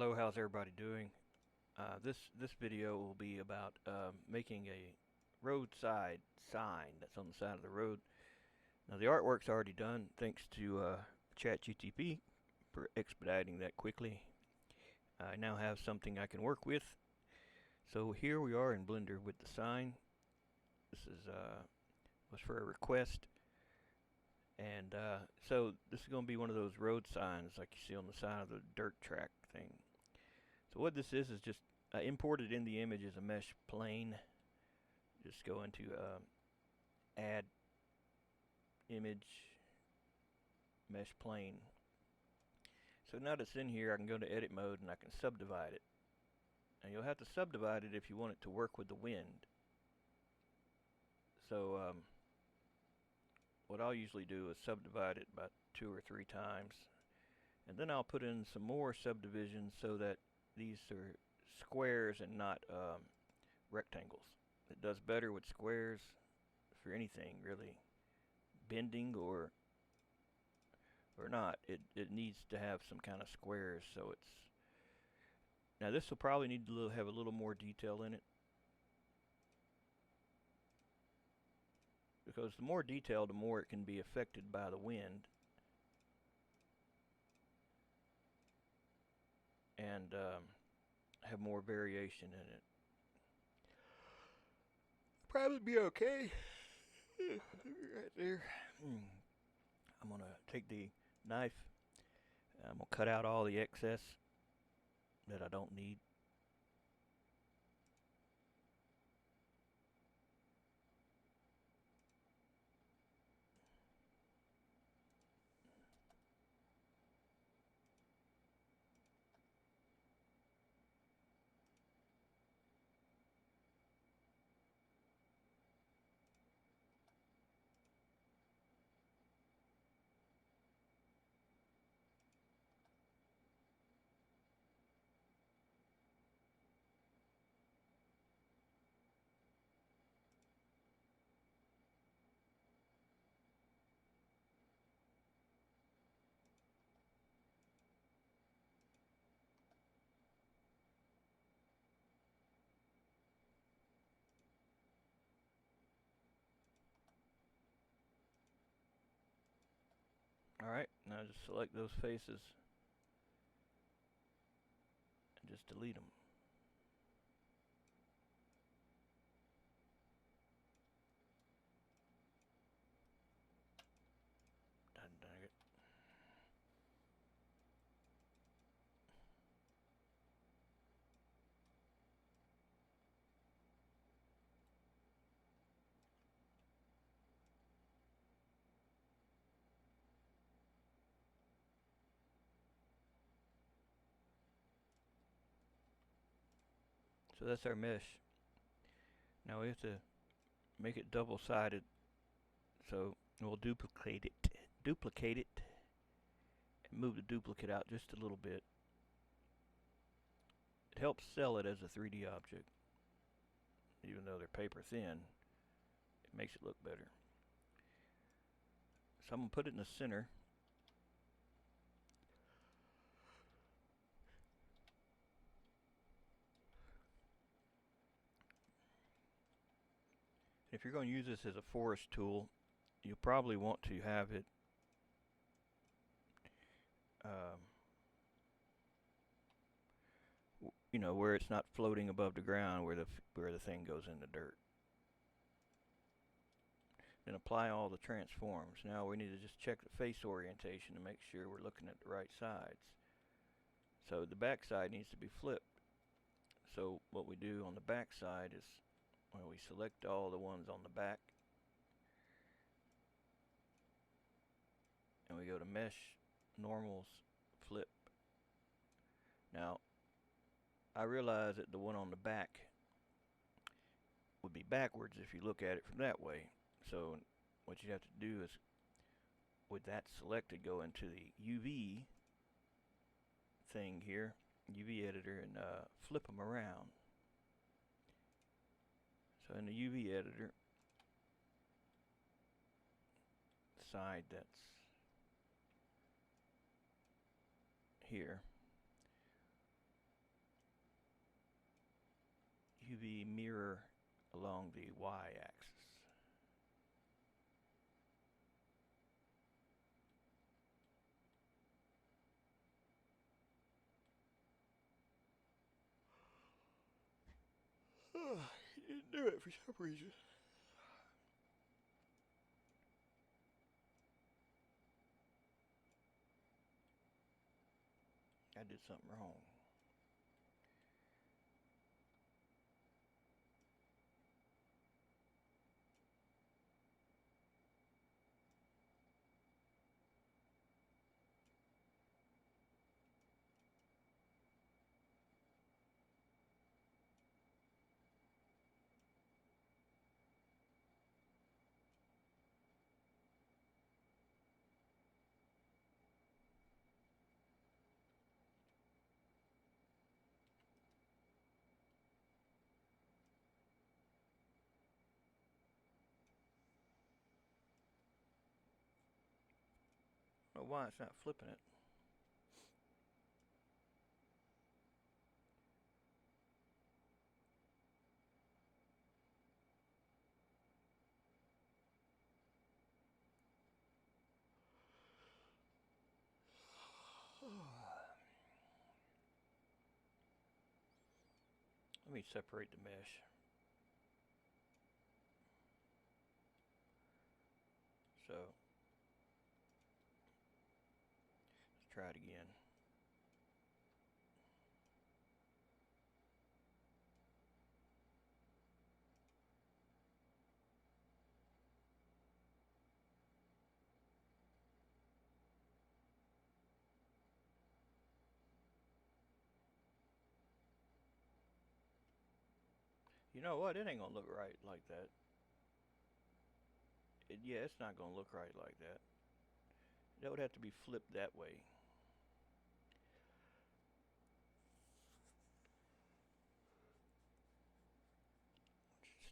Hello, how's everybody doing? This video will be about making a roadside sign that's on the side of the road. Now the artwork's already done thanks to ChatGTP for expediting that quickly. I now have something I can work with. So here we are in Blender with the sign. This was for a request, and so this is going to be one of those road signs like you see on the side of the dirt track thing. So what this is just imported in the image as a mesh plane. Just go into add image mesh plane. So now that it's in here, I can go to edit mode and I can subdivide it. And you'll have to subdivide it if you want it to work with the wind. So what I'll usually do is subdivide it about 2 or 3 times, and then I'll put in some more subdivisions so that these are squares and not rectangles. It does better with squares for anything really, bending or not. It needs to have some kind of squares. So it's now this will probably need to have a little more detail in it, because the more detail, the more it can be affected by the wind, and have more variation in it. Probably be okay. Right there. I'm gonna take the knife. I'm gonna cut out all the excess that I don't need. Alright, now just select those faces and just delete them. Dang it. So that's our mesh. Now we have to make it double-sided. So we'll duplicate it, and move the duplicate out just a little bit. It helps sell it as a 3D object. Even though they're paper thin, it makes it look better. So I'm gonna put it in the center. If you're going to use this as a forest tool, you'll probably want to have it you know, where it's not floating above the ground, where the thing goes in the dirt. Then apply all the transforms. Now we need to just check the face orientation to make sure we're looking at the right sides. So the back side needs to be flipped. So what we do on the back side is, well, we select all the ones on the back, and we go to mesh, normals, flip. Now I realize that the one on the back would be backwards if you look at it from that way. So what you have to do is, with that selected, go into the UV thing here, UV editor, and flip them around. So in the UV editor, the side that's here, be mirror along the y-axis. He didn't do it for some reason. I did something wrong. I don't know why it's not flipping it. Let me separate the mesh. So, let's try it again. You know what? It ain't gonna look right like that. Yeah, it's not gonna look right like that. That would have to be flipped that way.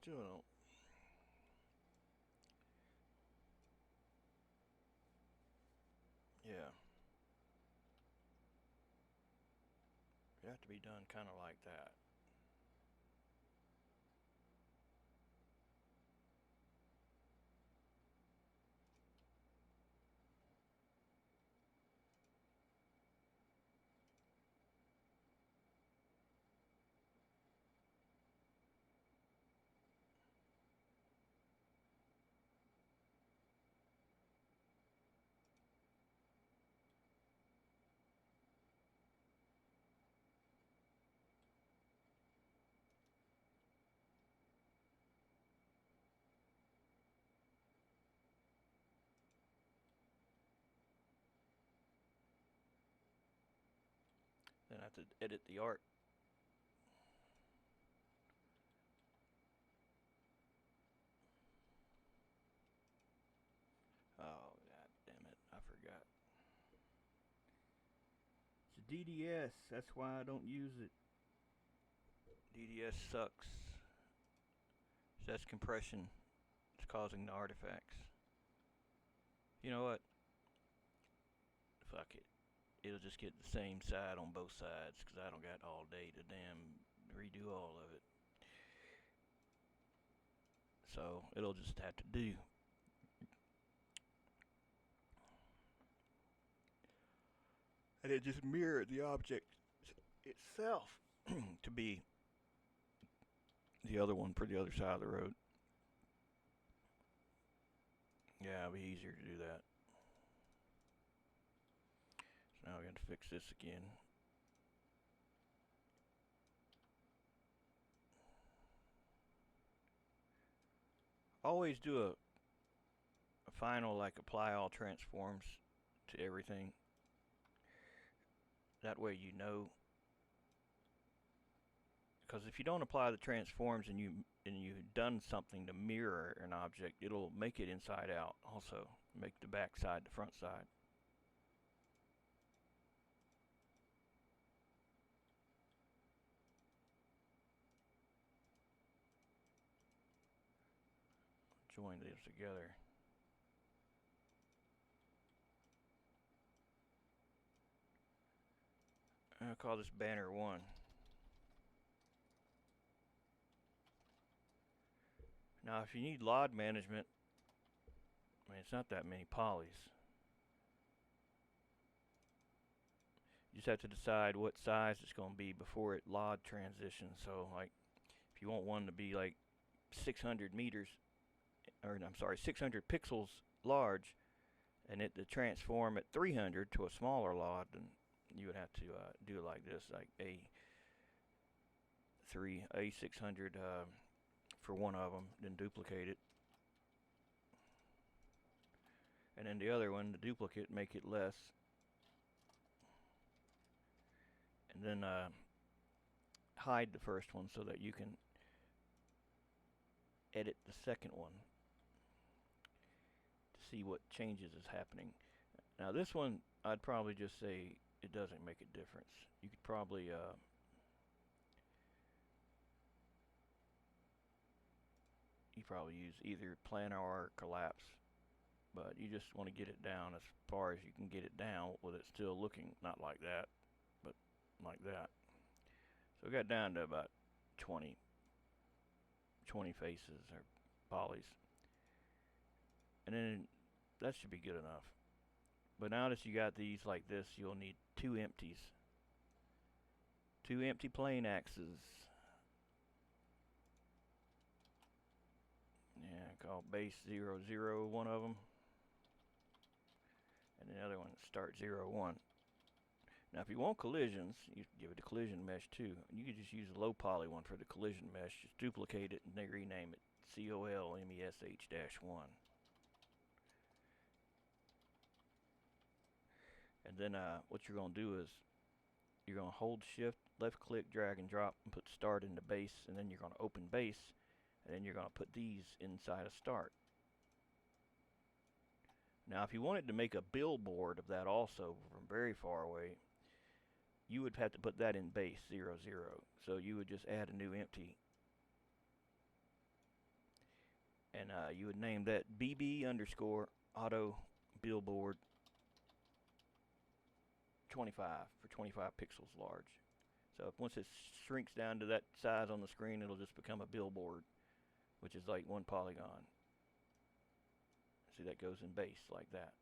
Still don't. Yeah. It have to be done kind of like that. Then I have to edit the art. Oh, god damn it. I forgot. It's a DDS. That's why I don't use it. DDS sucks. So that's compression. It's causing the artifacts. You know what? Fuck it. It'll just get the same side on both sides because I don't got all day to damn redo all of it. So it'll just have to do. And it just mirrored the object itself to be the other one for the other side of the road. Yeah, it'll be easier to do that. So now we got to fix this again. Always do a final, like apply all transforms to everything. That way you know. Because if you don't apply the transforms and you've done something to mirror an object, it'll make it inside out also. Make the back side the front side. Join these together. I'll call this banner 1. Now if you need LOD management, I mean, it's not that many polys. You just have to decide what size it's going to be before it LOD transitions. So like if you want one to be like 600 meters, or I'm sorry, 600 pixels large, and it to transform at 300 to a smaller LOD, then you would have to do it like this, like A600 for one of them, then duplicate it, and then the other one, the duplicate, make it less, and then hide the first one so that you can edit the second one to see what changes is happening. Now this one, I'd probably just say it doesn't make a difference. You could probably use either planar or collapse, but you just want to get it down as far as you can get it down with it still looking not like that, but like that. So we got down to about 20 faces or polys, and then that should be good enough. But now that you got these like this, you'll need two empties, two empty plane axes. Yeah, called base 0, 0, one of them, and the other one start 0, 1. Now if you want collisions, you give it a collision mesh too. You could just use a low poly one for the collision mesh. Just duplicate it and they rename it COLMESH-1. And then what you're going to do is you're going to hold shift, left click, drag and drop, and put start into base, and then you're going to open base, and then you're going to put these inside of start. Now if you wanted to make a billboard of that also from very far away, you would have to put that in base 0, 0. So you would just add a new empty, and you would name that BB_auto billboard 25 for 25 pixels large. So once it shrinks down to that size on the screen, it'll just become a billboard, which is like one polygon. See, that goes in base like that.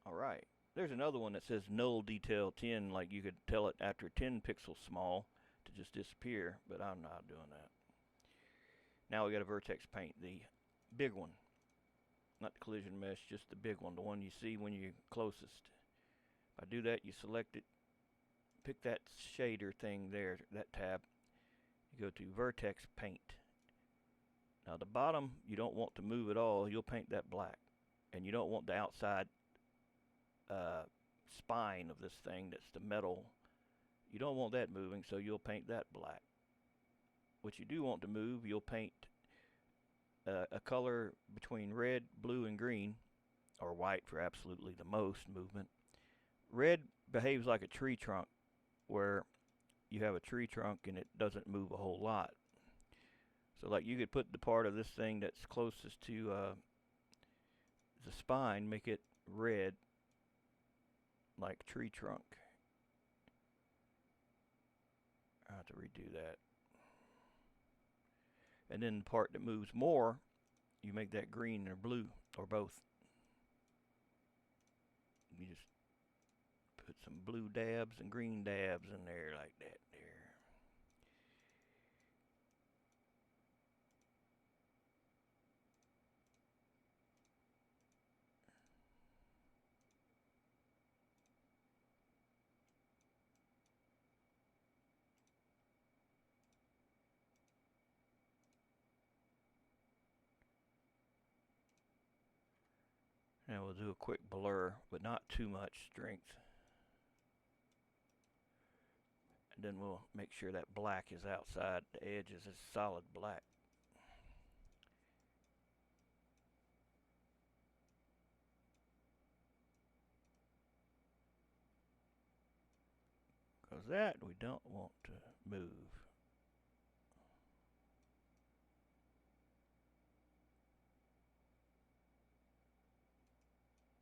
Alright, there's another one that says null detail 10, like you could tell it after 10 pixels small to just disappear, but I'm not doing that. Now we got a vertex paint, the big one. Not the collision mesh, just the big one, the one you see when you're closest. If I do that, you select it, pick that shader thing there, that tab, you go to vertex paint. Now the bottom you don't want to move at all, you'll paint that black. And you don't want the outside spine of this thing, that's the metal, you don't want that moving, so you'll paint that black. What you do want to move, you'll paint a color between red, blue, and green, or white for absolutely the most movement. Red behaves like a tree trunk, where you have a tree trunk and it doesn't move a whole lot. So like you could put the part of this thing that's closest to the spine, make it red like tree trunk. I have to redo that. And then the part that moves more, you make that green or blue, or both. You just put some blue dabs and green dabs in there like that there. Now we'll do a quick blur, but not too much strength. And then we'll make sure that black is outside the edges, is solid black. Because that we don't want to move.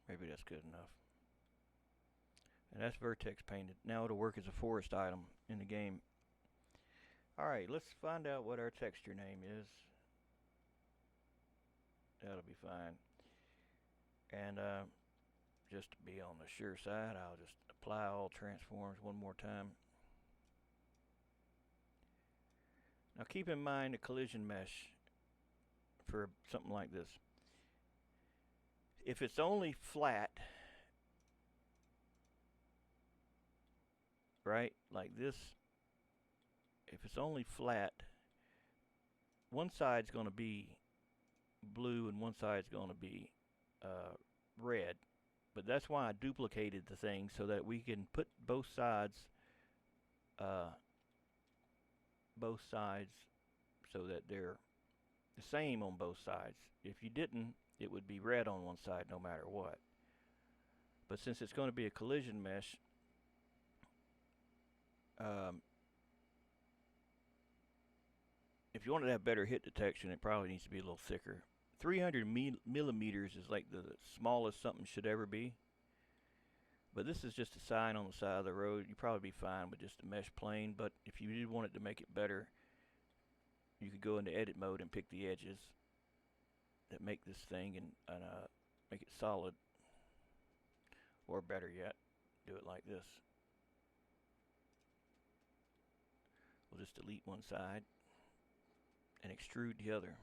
Maybe that's good enough. And that's vertex painted. Now it'll work as a forest item in the game. Alright, let's find out what our texture name is. That'll be fine. And just to be on the sure side, I'll just apply all transforms one more time. Now keep in mind the collision mesh for something like this. If it's only flat, right, like this, if it's only flat, one side's going to be blue and one side's going to be red. But that's why I duplicated the thing, so that we can put both sides so that they're the same on both sides. If you didn't, it would be red on one side no matter what. But since it's going to be a collision mesh, if you want to have better hit detection, it probably needs to be a little thicker. 300 millimeters is like the smallest something should ever be. But this is just a sign on the side of the road. You'd probably be fine with just a mesh plane. But if you did want it to make it better, you could go into edit mode and pick the edges that make this thing and make it solid. Or better yet, do it like this. We'll just delete one side and extrude the other.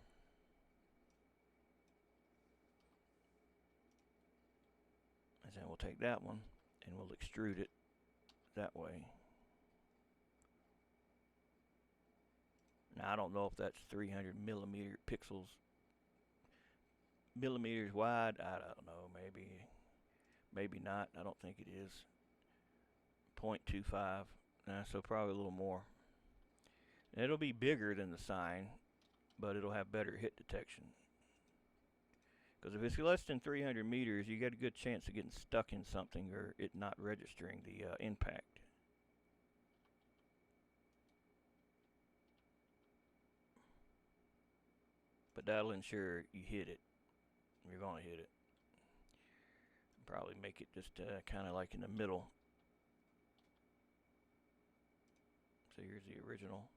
And then we'll take that one and we'll extrude it that way. Now I don't know if that's 300 millimeters wide. I don't know, maybe not. I don't think it is. 0.25, so probably a little more. And it'll be bigger than the sign, but it'll have better hit detection. Because if it's less than 300 meters, you got a good chance of getting stuck in something or it not registering the impact. But that'll ensure you hit it. You're going to hit it. Probably make it just kind of like in the middle. So here's the original.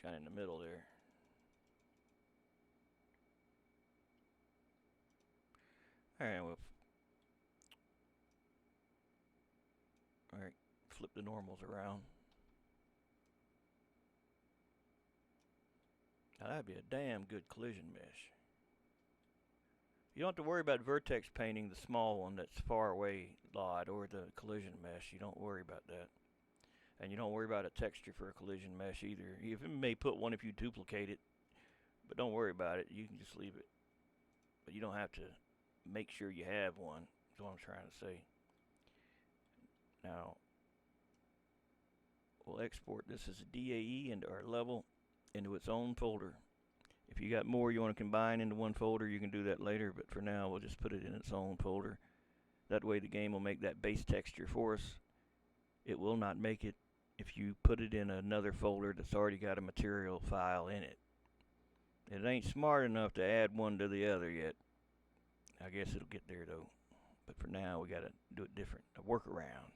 Kind of in the middle there. Alright, we'll flip the normals around. Now that'd be a damn good collision mesh. You don't have to worry about vertex painting the small one that's far away a lot, or the collision mesh. You don't worry about that. And you don't worry about a texture for a collision mesh either. You may put one if you duplicate it, but don't worry about it. You can just leave it. But you don't have to make sure you have one, is what I'm trying to say. Now, we'll export this as a DAE into our level, into its own folder. If you got more you want to combine into one folder, you can do that later, but for now we'll just put it in its own folder. That way the game will make that base texture for us. It will not make it if you put it in another folder that's already got a material file in it. It ain't smart enough to add one to the other yet. I guess it'll get there though. But for now we gotta do it different. A workaround.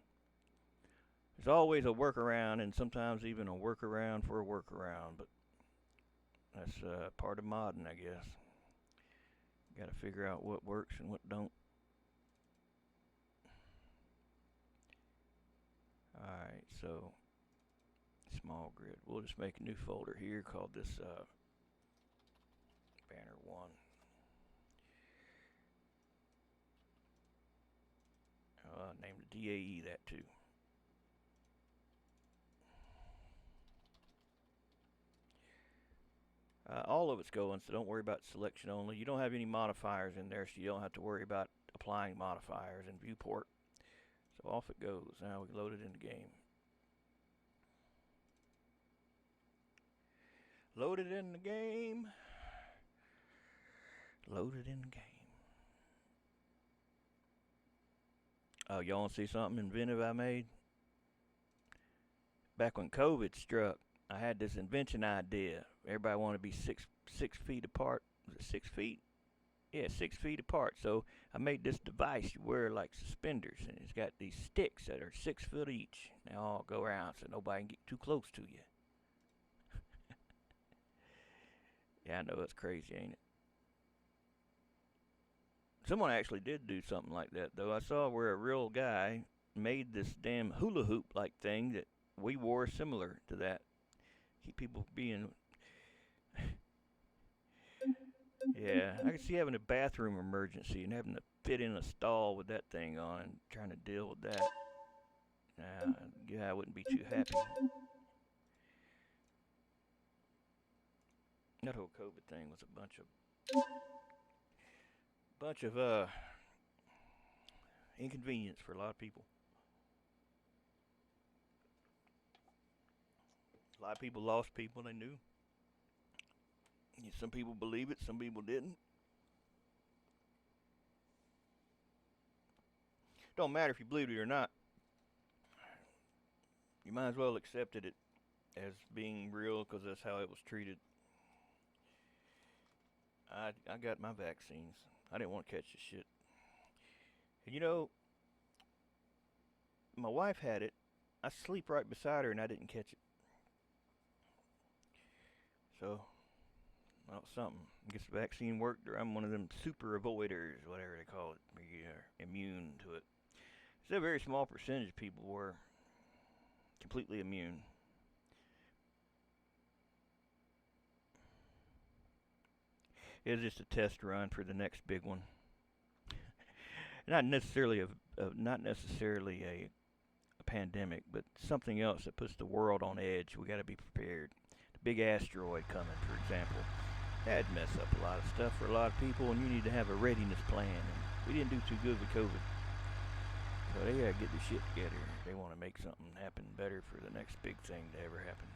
There's always a workaround, and sometimes even a workaround for a workaround, but that's part of modding, I guess. Gotta figure out what works and what don't. Alright, so small grid. We'll just make a new folder here called this banner 1. Name the DAE that too. All of it's going, so don't worry about selection only. You don't have any modifiers in there, so you don't have to worry about applying modifiers in viewport. So off it goes. Now we load it in the game. Load it in the game. Load it in the game. Oh, y'all want to see something inventive I made? Back when COVID struck, I had this invention idea. Everybody wanted to be six feet apart. Was it 6 feet? Yeah, 6 feet apart. So I made this device you wear like suspenders, and it's got these sticks that are 6 foot each. They all go around so nobody can get too close to you. Yeah, I know it's crazy, ain't it? Someone actually did do something like that, though. I saw where a real guy made this damn hula hoop like thing that we wore similar to that. Keep people from being. Yeah, I can see having a bathroom emergency and having to fit in a stall with that thing on and trying to deal with that. Yeah, I wouldn't be too happy. That whole COVID thing was a bunch of inconvenience for a lot of people. A lot of people lost people they knew. Some people believe it, some people didn't. Don't matter if you believe it or not. You might as well accept it as being real because that's how it was treated. I got my vaccines. I didn't want to catch the shit. And you know, my wife had it. I sleep right beside her and I didn't catch it. So, well, something. I guess the vaccine worked, or I'm one of them super avoiders, whatever they call it. Where you're immune to it. It's a very small percentage of people were completely immune. It was just a test run for the next big one. Not necessarily a pandemic, but something else that puts the world on edge. We got to be prepared. The big asteroid coming, for example, that'd mess up a lot of stuff for a lot of people, and you need to have a readiness plan. And we didn't do too good with COVID, so they gotta get the shit together. They want to make something happen better for the next big thing to ever happen.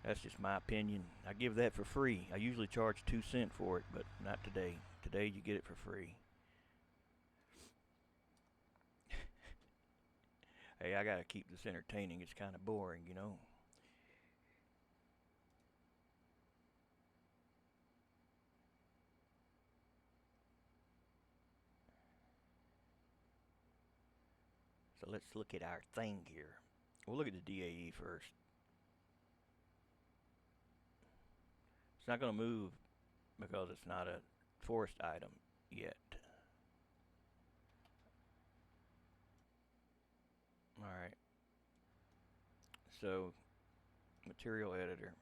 That's just my opinion. I give that for free. I usually charge 2 cents for it, but not today. Today you get it for free. Hey, I gotta keep this entertaining. It's kind of boring, you know. So let's look at our thing here. We'll look at the DAE first. It's not gonna move because it's not a forced item yet. Alright, so material editor.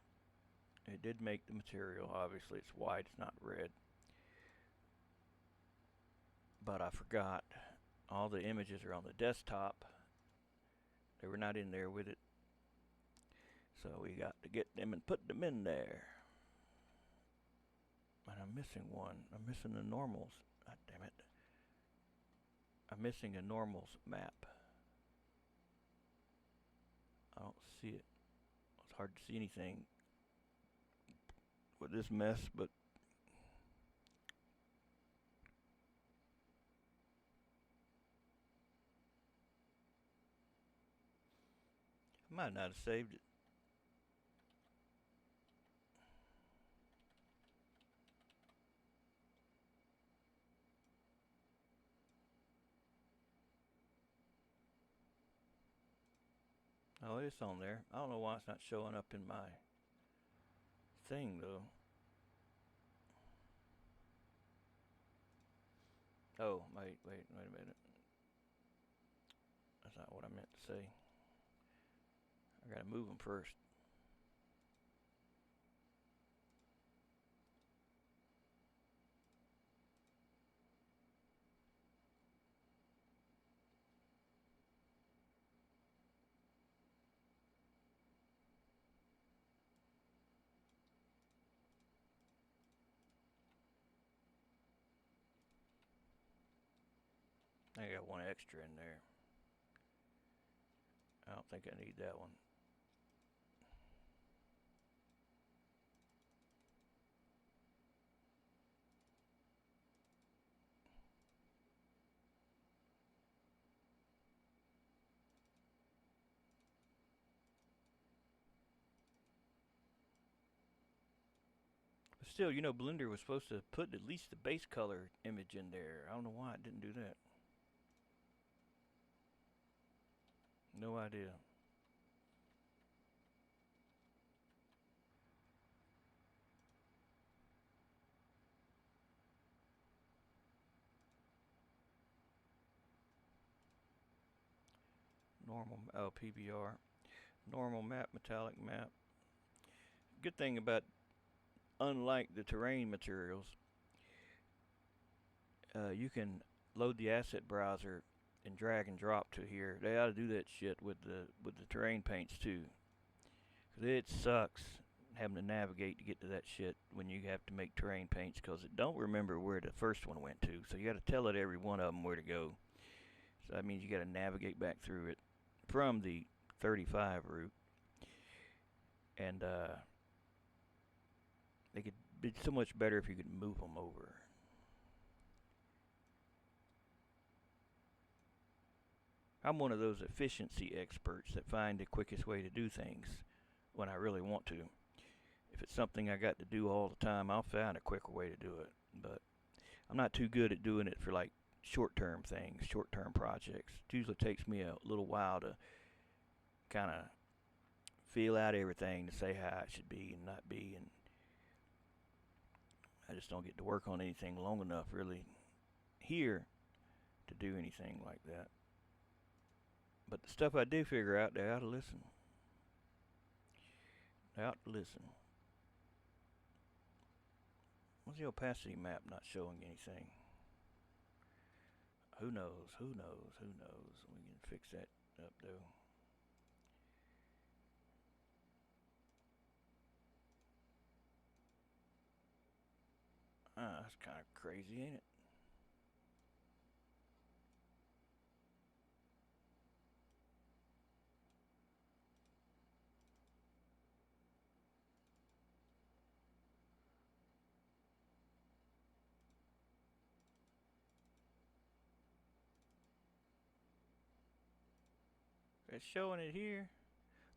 It did make the material, obviously it's white, it's not red. But I forgot, all the images are on the desktop. They were not in there with it. So we got to get them and put them in there. And I'm missing one. I'm missing the normals. God damn it. I'm missing a normals map. I don't see it. It's hard to see anything with this mess, but I might not have saved it. Oh, it's on there. I don't know why it's not showing up in my thing, though. Oh, wait a minute. That's not what I meant to say. I gotta move them first. I got one extra in there. I don't think I need that one. Still, you know, Blender was supposed to put at least the base color image in there. I don't know why it didn't do that. No idea. Normal, oh, PBR. Normal map, metallic map. Good thing about, unlike the terrain materials, you can load the asset browser and drag and drop to here. They ought to do that shit with the terrain paints too. 'Cause it sucks having to navigate to get to that shit when you have to make terrain paints, because it don't remember where the first one went to. So you got to tell it every one of them where to go. So that means you got to navigate back through it from the 35 route. And they could be so much better if you could move them over. I'm one of those efficiency experts that find the quickest way to do things when I really want to. If it's something I got to do all the time, I'll find a quicker way to do it. But I'm not too good at doing it for like short-term things, short-term projects. It usually takes me a little while to kind of feel out everything to say how it should be and not be, and I just don't get to work on anything long enough really here to do anything like that. But the stuff I do figure out, they ought to listen. They ought to listen. What's the opacity map not showing anything? Who knows? Who knows? Who knows? We can fix that up though. That's kind of crazy, ain't it? It's showing it here.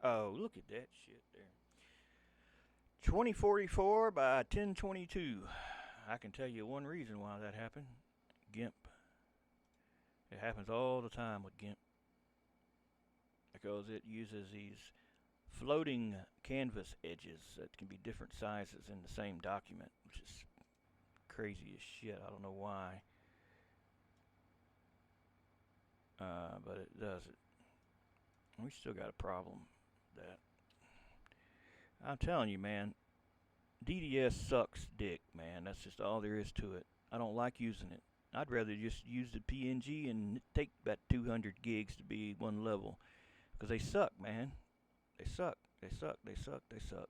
Oh, look at that shit there. 2044 by 1022. I can tell you one reason why that happened. GIMP. It happens all the time with GIMP, because it uses these floating canvas edges that can be different sizes in the same document, which is crazy as shit. I don't know why, but it does it. We still got a problem with that. I'm telling you, man, DDS sucks dick, man. That's just all there is to it. I don't like using it. I'd rather just use the PNG and take about 200 gigs to be one level, because they suck, man. They suck. They suck. They suck. They suck.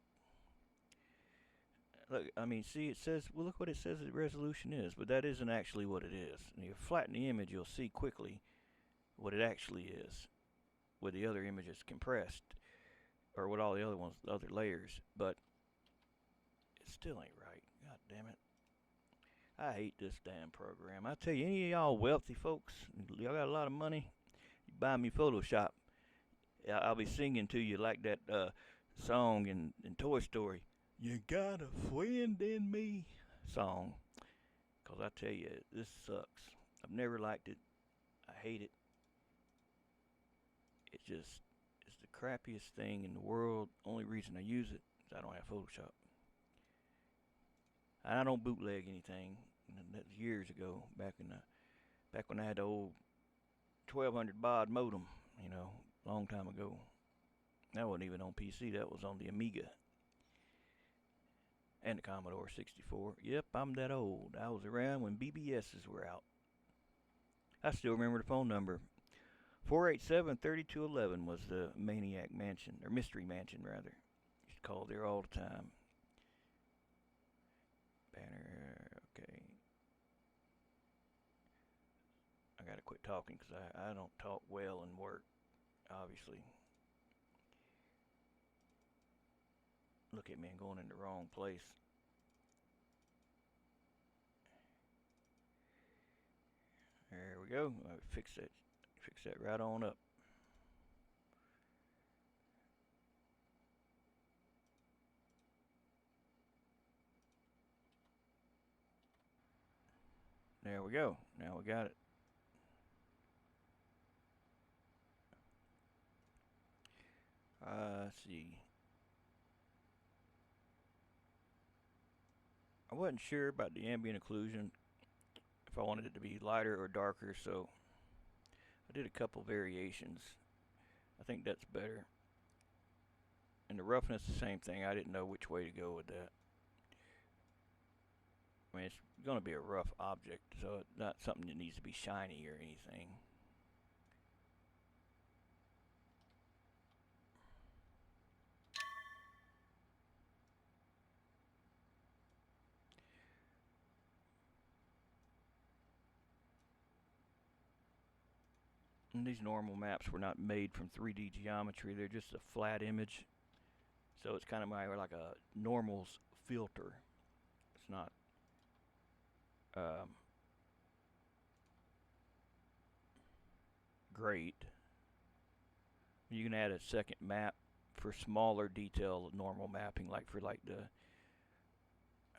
Look, I mean, see, it says, well, look what it says the resolution is, but that isn't actually what it is. And you flatten the image, you'll see quickly what it actually is, with the other images compressed, or with all the other ones, the other layers. But it still ain't right. God damn it. I hate this damn program. I tell you, any of y'all wealthy folks, y'all got a lot of money, you buy me Photoshop. I'll be singing to you like that song in Toy Story. You got a friend in me song. Because I tell you, this sucks. I've never liked it. I hate it. It's the crappiest thing in the world. Only reason I use it is I don't have Photoshop. I don't bootleg anything. That was years ago, back when I had the old 1200 baud modem, you know, long time ago. That wasn't even on PC. That was on the Amiga and the Commodore 64. Yep, I'm that old. I was around when BBSs were out. I still remember the phone number. 487-3211 was the Maniac Mansion, or Mystery Mansion rather. Used to call there all the time. Banner, okay. I gotta quit talking because I don't talk well in work, obviously. Look at me, I'm going in the wrong place. There we go. I'll fix that right on up. There we go. Now we got it. Let's see. I wasn't sure about the ambient occlusion, if I wanted it to be lighter or darker, so I did a couple variations. I think that's better. And the roughness, the same thing. I didn't know which way to go with that. I mean, it's going to be a rough object, so it's not something that needs to be shiny or anything. And these normal maps were not made from 3D geometry. They're just a flat image. So it's kind of like a normals filter. It's not great. You can add a second map for smaller detail normal mapping, like for like the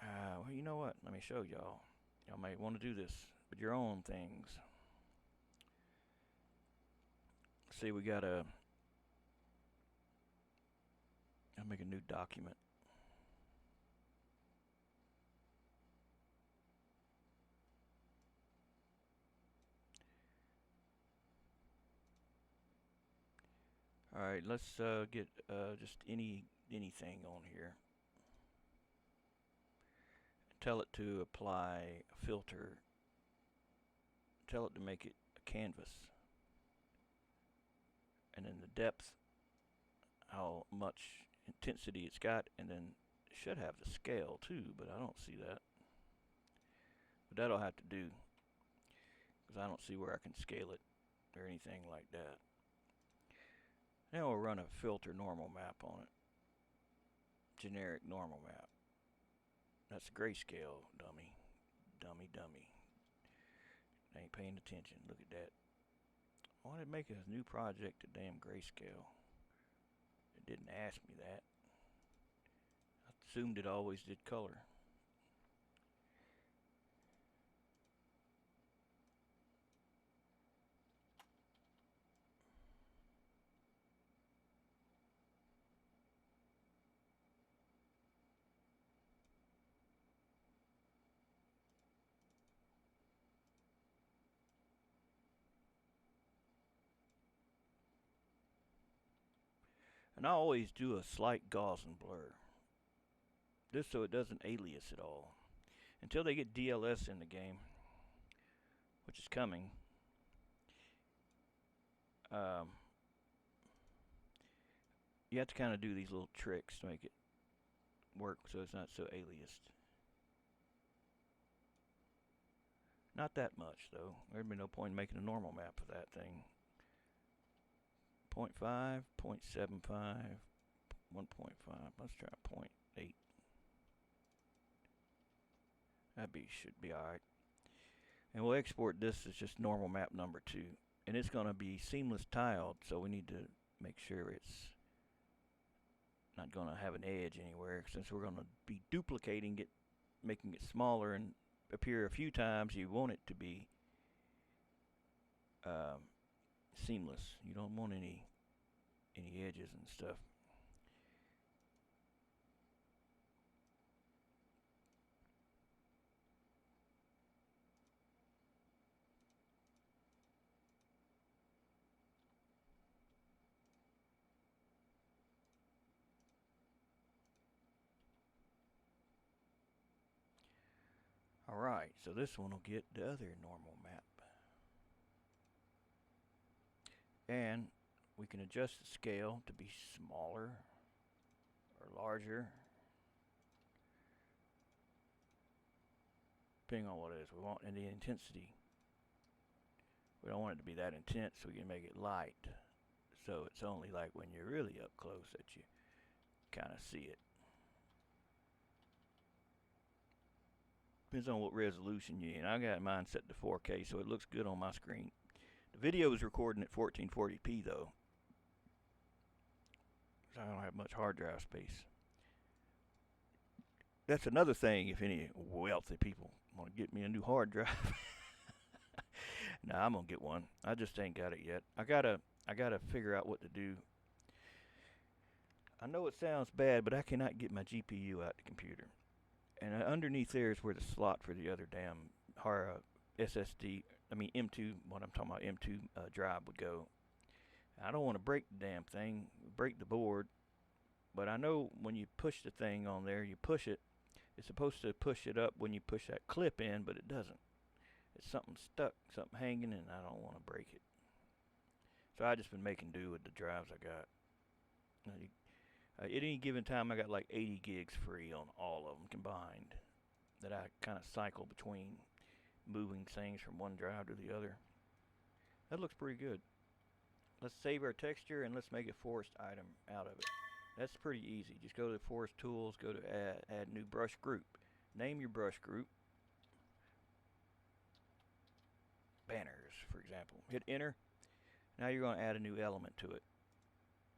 well, you know what, let me show y'all. Y'all might want to do this with your own things. See, we got I'll make a new document. Alright, let's get just anything on here. Tell it to apply a filter. Tell it to make it a canvas. And then the depth, how much intensity it's got, and then it should have the scale too, but I don't see that. But that'll have to do, because I don't see where I can scale it or anything like that. Now we'll run a filter normal map on it. Generic normal map. That's grayscale, dummy. Dummy. I ain't paying attention. Look at that. Why did it make a new project a damn grayscale? It didn't ask me that. I assumed it always did color. And I always do a slight Gaussian blur. This so it doesn't alias at all. Until they get DLS in the game, which is coming. You have to kind of do these little tricks to make it work so it's not so aliased. Not that much, though. There'd be no point in making a normal map for that thing. 0.5, 0.75, 1.5. Let's try 0.8. That should be alright. And we'll export this as just normal map number 2. And it's going to be seamless tiled, so we need to make sure it's not going to have an edge anywhere, since we're going to be duplicating it, making it smaller and appear a few times. You want it to be seamless. You don't want any edges and stuff. Alright, so this one will get the other normal map. And we can adjust the scale to be smaller or larger, depending on what it is we want, and the intensity. We don't want it to be that intense, so we can make it light, so it's only like when you're really up close that you kind of see it. Depends on what resolution you're in. I got mine set to 4K, so it looks good on my screen. The video is recording at 1440p though. I don't have much hard drive space. That's another thing, if any wealthy people want to get me a new hard drive. Nah, I'm gonna get one. I just ain't got it yet. I gotta figure out what to do. I know it sounds bad, but I cannot get my GPU out the computer. And underneath there is where the slot for the other damn hard SSD, I mean M2, what I'm talking about, M2 drive would go. I don't want to break the damn thing, break the board, but I know when you push the thing on there, you push it. It's supposed to push it up when you push that clip in, but it doesn't. It's something stuck, something hanging, and I don't want to break it. So I just been making do with the drives I got. At any given time, I got like 80 gigs free on all of them combined that I kind of cycle between moving things from one drive to the other. That looks pretty good. Let's save our texture and let's make a forest item out of it. That's pretty easy. Just go to Forest Tools, go to add new brush group. Name your brush group. Banners, for example. Hit enter. Now you're going to add a new element to it.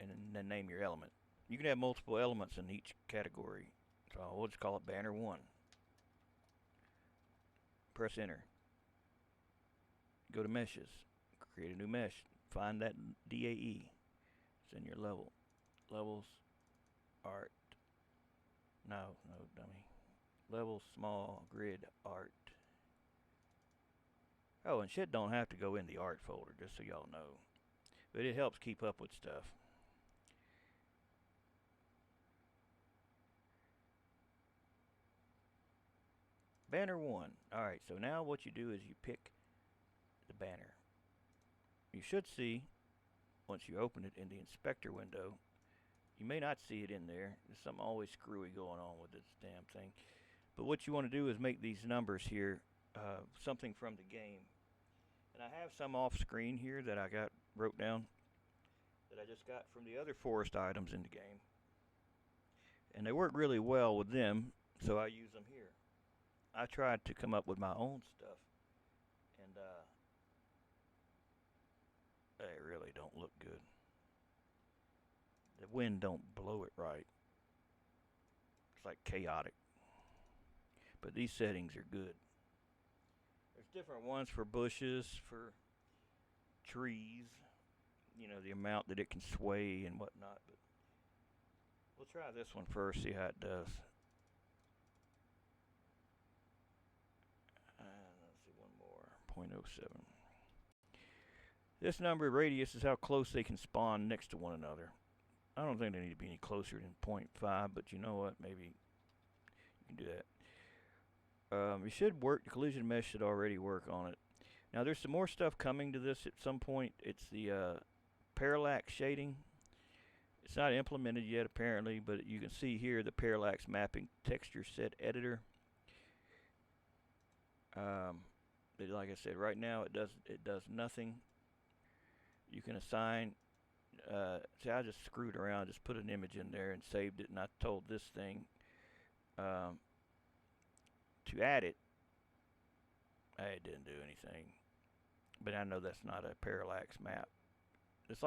And then name your element. You can have multiple elements in each category. So we'll just call it banner 1. Press enter. Go to meshes. Create a new mesh. Find that DAE. It's in your level. Levels. Art. No, dummy. Level, small, grid, art. Oh, and shit don't have to go in the art folder, just so y'all know. But it helps keep up with stuff. Banner 1. Alright, so now what you do is you pick the banner. You should see, once you open it in the inspector window, you may not see it in there. There's something always screwy going on with this damn thing. But what you want to do is make these numbers here something from the game. And I have some off screen here that I wrote down that I just got from the other forest items in the game. And they work really well with them, so I use them here. I tried to come up with my own stuff, and they really don't look good. The wind don't blow it right. It's like chaotic. But these settings are good. There's different ones for bushes, for trees, you know, the amount that it can sway and whatnot. But we'll try this one first, see how it does. Let's see, one more, 0.07. This number radius is how close they can spawn next to one another. I don't think they need to be any closer than 0.5, but you know what, maybe you can do that. It should work. The collision mesh should already work on it. Now there's some more stuff coming to this at some point. It's the parallax shading. It's not implemented yet apparently, but you can see here the parallax mapping texture set editor. Like I said, right now it does nothing. You can assign. See, I just screwed around, just put an image in there and saved it, and I told this thing to add it. It didn't do anything, but I know that's not a parallax map. This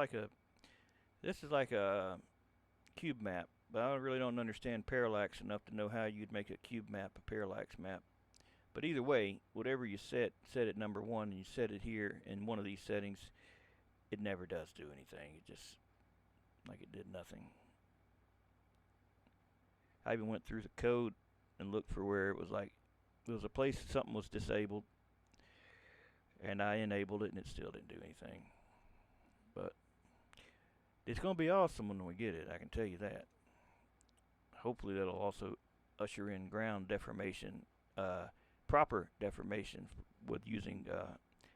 is like a cube map, but I really don't understand parallax enough to know how you'd make a cube map a parallax map. But either way, whatever you set it number 1, and you set it here in one of these settings, it never does do anything. It just, like, it did nothing. I even went through the code and looked for where it was like, there was a place something was disabled, and I enabled it, and it still didn't do anything. But it's going to be awesome when we get it, I can tell you that. Hopefully that'll also usher in ground deformation, proper deformation with using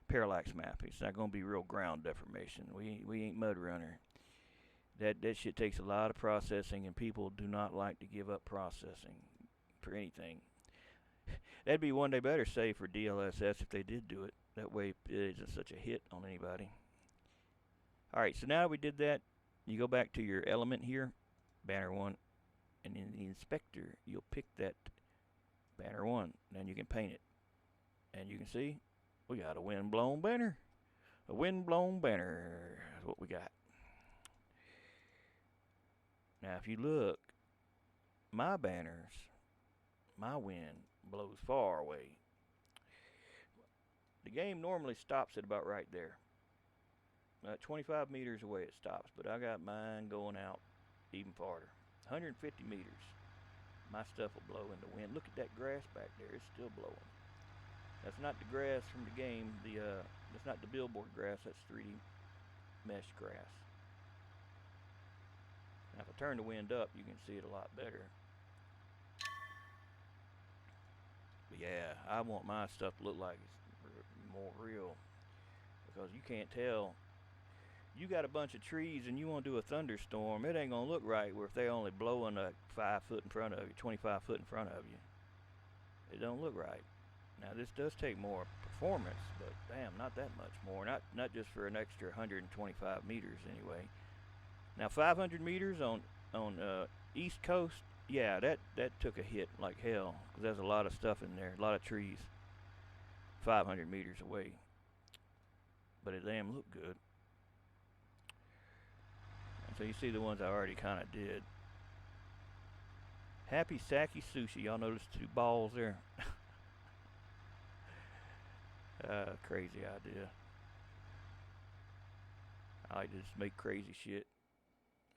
parallax mapping. It's not going to be real ground deformation. We ain't Mud Runner. That shit takes a lot of processing, and people do not like to give up processing for anything. That'd be one they better say for DLSS if they did do it. That way it isn't such a hit on anybody. Alright, so now we did that, you go back to your element here, banner 1, and in the inspector you'll pick that banner 1, then you can paint it. And you can see we got a wind-blown banner. A wind-blown banner is what we got. Now if you look, my banners, my wind blows far away. The game normally stops at about right there. 25 meters away it stops, but I got mine going out even farther. 150 meters. My stuff will blow in the wind. Look at that grass back there. It's still blowing. That's not the grass from the game. That's not the billboard grass. That's 3D mesh grass. Now if I turn the wind up, you can see it a lot better. But yeah, I want my stuff to look like it's more real, because you can't tell. You got a bunch of trees and you want to do a thunderstorm, it ain't gonna look right where if they're only blowing 5 foot in front of you, 25 foot in front of you. It don't look right. Now this does take more performance, but damn, not that much more. Not just for an extra 125 meters anyway. Now 500 meters on East Coast, yeah, that took a hit like hell, because there's a lot of stuff in there, a lot of trees. 500 meters away, but it damn looked good. So you see the ones I already kind of did. Happy Saki Sushi. Y'all notice 2 balls there? Crazy idea. I like to just make crazy shit.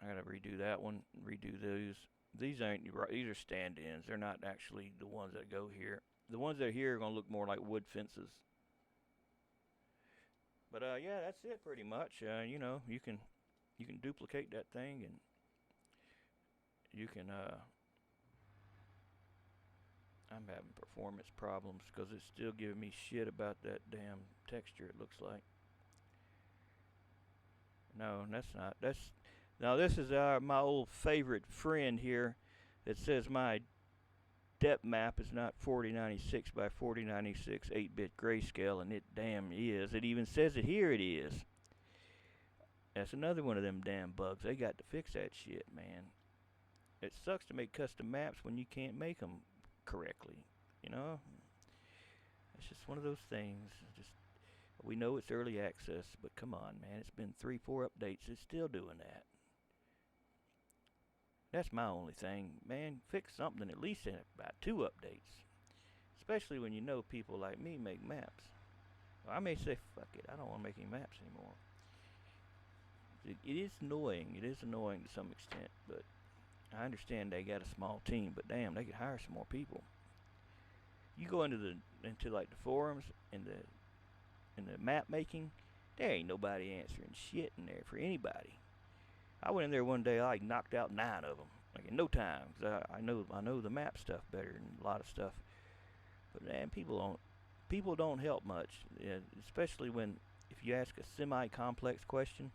I gotta redo that one. Redo those. These ain't right. These are stand-ins. They're not actually the ones that go here. The ones that are here are gonna look more like wood fences. But yeah, that's it pretty much. You know, you can duplicate that thing, and you can I'm having performance problems because it's still giving me shit about that damn texture, it looks like. No, that's not. Now this is my old favorite friend here that says my depth map is not 4096 by 4096 8-bit grayscale, and it damn is. It even says it here, it is. That's another one of them damn bugs. They got to fix that shit, man. It sucks to make custom maps when you can't make them correctly, you know? It's just one of those things. We know it's early access, but come on, man. It's been 3-4 updates. It's still doing that. That's my only thing. Man, fix something at least in about 2 updates. Especially when you know people like me make maps. Well, I may say, fuck it, I don't want to make any maps anymore. It is annoying. It is annoying to some extent, but I understand they got a small team, but damn, they could hire some more people. You go into like the forums and the map making, there ain't nobody answering shit in there for anybody. I went in there one day, I like knocked out 9 of them, like in no time, because I know the map stuff better than a lot of stuff. But man, people don't help much, especially if you ask a semi-complex question.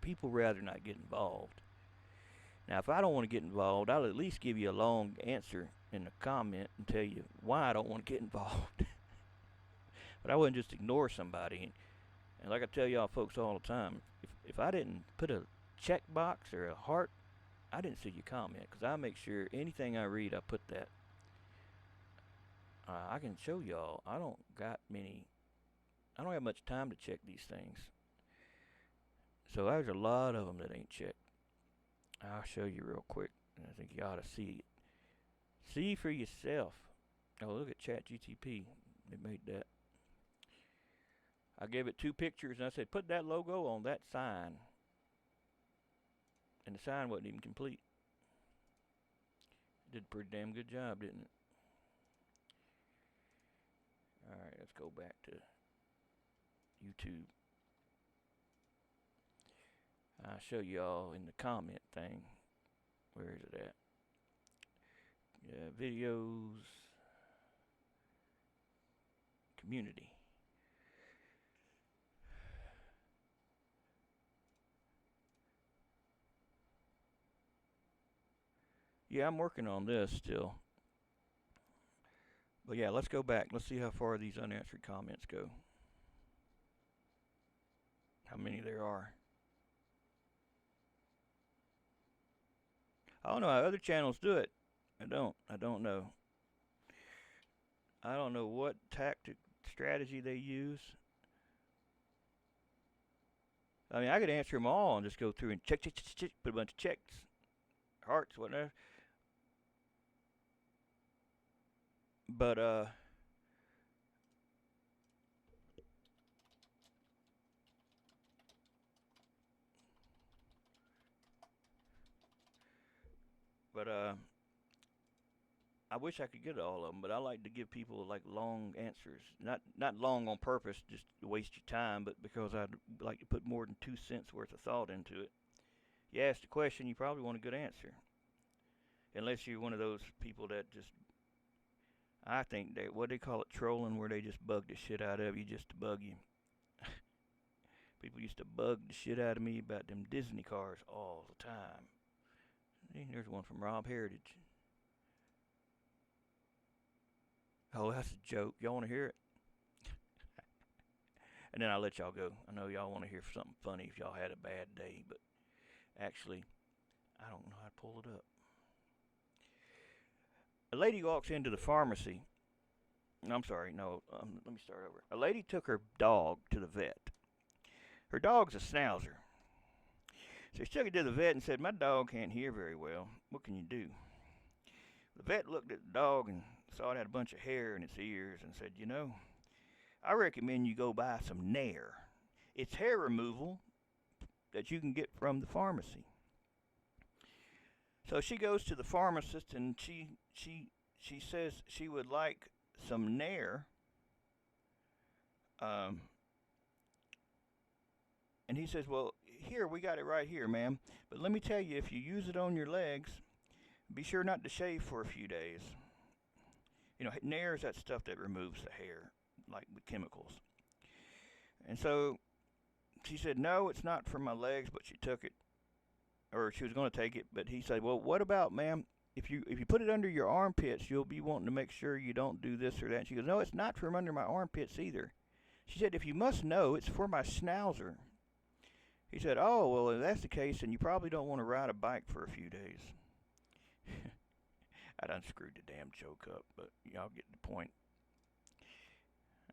People rather not get involved. Now, if I don't want to get involved, I'll at least give you a long answer in a comment and tell you why I don't want to get involved. But I wouldn't just ignore somebody. And like I tell y'all folks all the time, if I didn't put a checkbox or a heart, I didn't see your comment, because I make sure anything I read, I put that. I can show y'all. I don't have much time to check these things. So there's a lot of them that ain't checked. I'll show you real quick, and I think you ought to see it. See for yourself. Oh, look at ChatGTP. They made that. I gave it 2 pictures, and I said, put that logo on that sign. And the sign wasn't even complete. It did a pretty damn good job, didn't it? Alright, let's go back to YouTube. I'll show y'all in the comment thing. Where is it at? Videos. Community. Yeah, I'm working on this still. But yeah, let's go back. Let's see how far these unanswered comments go. How many there are. I don't know how other channels do it. I don't know. I don't know what strategy they use. I mean, I could answer them all and just go through and check, put a bunch of checks, hearts, whatever. But But I wish I could get all of them, but I like to give people like long answers. Not long on purpose, just to waste your time, but because I'd like to put more than 2 cents worth of thought into it. You ask a question, you probably want a good answer. Unless you're one of those people that just, I think they, what they call it, trolling, where they just bug the shit out of you just to bug you. People used to bug the shit out of me about them Disney cars all the time. See, there's one from Rob Heritage. Oh, that's a joke. Y'all want to hear it? And then I'll let y'all go. I know y'all want to hear something funny if y'all had a bad day, but actually, I don't know how to pull it up. A lady walks into the pharmacy. I'm sorry, no, let me start over. A lady took her dog to the vet. Her dog's a schnauzer. So she took it to the vet and said, "My dog can't hear very well. What can you do?" The vet looked at the dog and saw it had a bunch of hair in its ears and said, "You know, I recommend you go buy some Nair. It's hair removal that you can get from the pharmacy." So she goes to the pharmacist and she says she would like some Nair. And he says, "Well, here, we got it right here, ma'am. But let me tell you, if you use it on your legs, be sure not to shave for a few days." You know, Nair is that stuff that removes the hair, like with chemicals. And so she said, "No, it's not for my legs," but she took it, or she was going to take it. But he said, "Well, what about, ma'am, if you put it under your armpits, you'll be wanting to make sure you don't do this or that." And she goes, "No, it's not from under my armpits either." She said, "If you must know, it's for my schnauzer." He said, "Oh, well, if that's the case, then you probably don't want to ride a bike for a few days." I done screwed the damn joke up, but y'all get the point.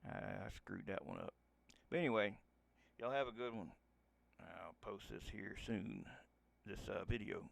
I screwed that one up. But anyway, y'all have a good one. I'll post this here soon, this video.